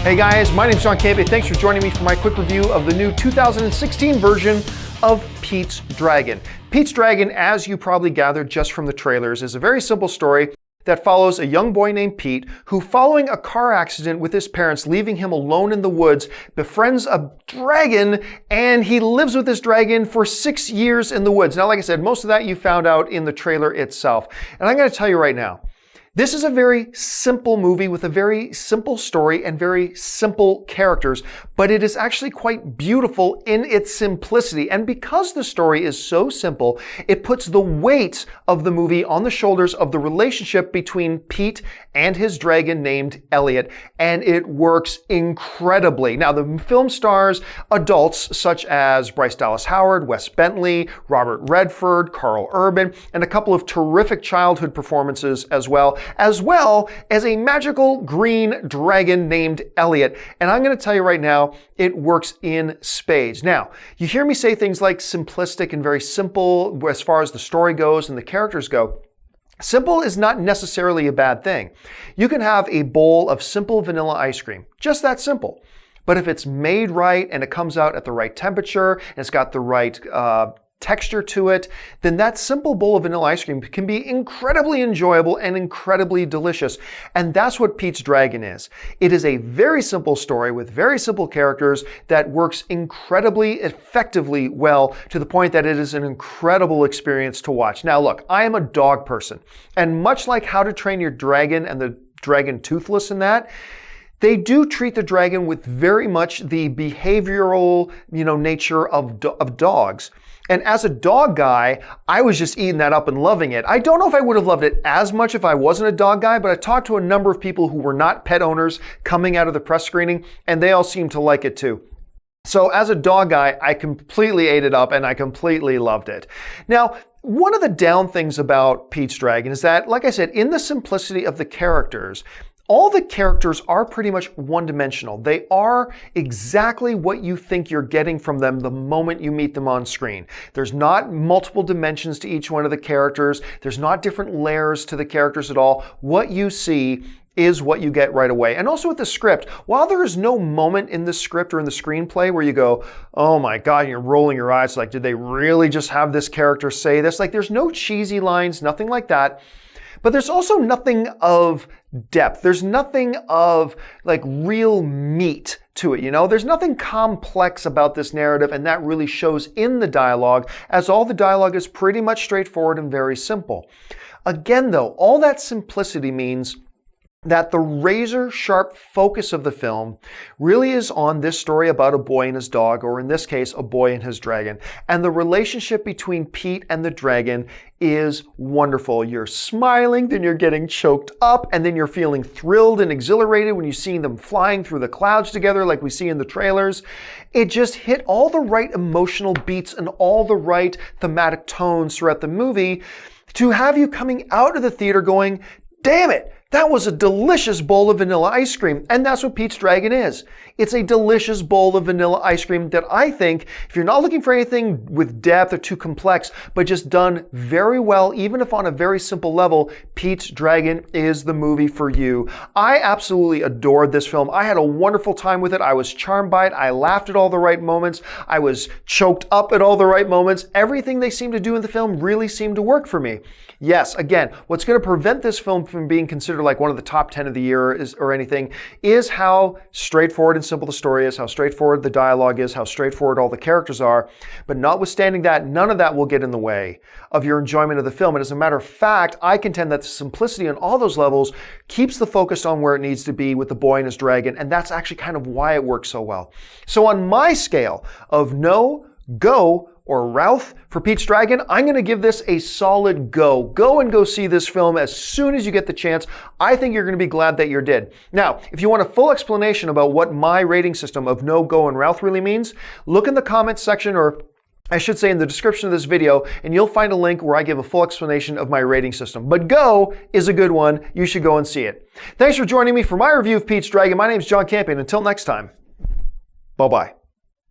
Hey guys, my name is Campea. Thanks for joining me for my quick review of the new 2016 version of Pete's Dragon. Pete's Dragon, as you probably gathered just from the trailers, is a very simple story that follows a young boy named Pete who, following a car accident with his parents leaving him alone in the woods, befriends a dragon, and he lives with this dragon for 6 years in the woods. Now, like I said, most of that you found out in the trailer itself. And I'm going to tell you right now, this is a very simple movie with a very simple story and very simple characters, but it is actually quite beautiful in its simplicity. And because the story is so simple, it puts the weight of the movie on the shoulders of the relationship between Pete and his dragon named Elliot, and it works incredibly. Now, the film stars adults such as Bryce Dallas Howard, Wes Bentley, Robert Redford, Carl Urban, and a couple of terrific childhood performances as well as a magical green dragon named Elliot. And I'm going to tell you right now, it works in spades. Now, you hear me say things like simplistic and very simple as far as the story goes and the characters go. Simple is not necessarily a bad thing. You can have a bowl of simple vanilla ice cream, just that simple. But if it's made right and it comes out at the right temperature and it's got the right texture to it, then that simple bowl of vanilla ice cream can be incredibly enjoyable and incredibly delicious. And that's what Pete's Dragon is. It is a very simple story with very simple characters that works incredibly effectively well, to the point that it is an incredible experience to watch. Now look, I am a dog person, and much like How to Train Your Dragon and the Dragon Toothless in that, they do treat the dragon with very much the behavioral, nature of dogs. And as a dog guy, I was just eating that up and loving it. I don't know if I would have loved it as much if I wasn't a dog guy, but I talked to a number of people who were not pet owners coming out of the press screening, and they all seemed to like it too. So as a dog guy, I completely ate it up and I completely loved it. Now, one of the down things about Pete's Dragon is that, like I said, in the simplicity of the characters, all the characters are pretty much one-dimensional. They are exactly what you think you're getting from them the moment you meet them on screen. There's not multiple dimensions to each one of the characters. There's not different layers to the characters at all. What you see is what you get right away. And also with the script, while there is no moment in the script or in the screenplay where you go, oh my God, and you're rolling your eyes like, did they really just have this character say this? Like, there's no cheesy lines, nothing like that. But there's also nothing of depth. There's nothing of like real meat to it, There's nothing complex about this narrative, and that really shows in the dialogue, as all the dialogue is pretty much straightforward and very simple. Again, though, all that simplicity means that the razor-sharp focus of the film really is on this story about a boy and his dog, or in this case, a boy and his dragon. And the relationship between Pete and the dragon is wonderful. You're smiling, then you're getting choked up, and then you're feeling thrilled and exhilarated when you see them flying through the clouds together like we see in the trailers. It just hit all the right emotional beats and all the right thematic tones throughout the movie to have you coming out of the theater going, damn it, that was a delicious bowl of vanilla ice cream. And that's what Pete's Dragon is. It's a delicious bowl of vanilla ice cream that I think, if you're not looking for anything with depth or too complex, but just done very well, even if on a very simple level, Pete's Dragon is the movie for you. I absolutely adored this film. I had a wonderful time with it. I was charmed by it. I laughed at all the right moments. I was choked up at all the right moments. Everything they seemed to do in the film really seemed to work for me. Yes, again, what's going to prevent this film from being considered like one of the top 10 of the year or anything is how straightforward and simple the story is, how straightforward the dialogue is, how straightforward all the characters are. But notwithstanding that, none of that will get in the way of your enjoyment of the film. And as a matter of fact, I contend that the simplicity on all those levels keeps the focus on where it needs to be with the boy and his dragon. And that's actually kind of why it works so well. So on my scale of no, go, or ROUTH for Pete's Dragon, I'm going to give this a solid go. Go and go see this film as soon as you get the chance. I think you're going to be glad that you did. Now, if you want a full explanation about what my rating system of no, go, and ROUTH really means, look in the comments section, or I should say in the description of this video, and you'll find a link where I give a full explanation of my rating system. But go is a good one. You should go and see it. Thanks for joining me for my review of Pete's Dragon. My name is Campea, and until next time, bye-bye.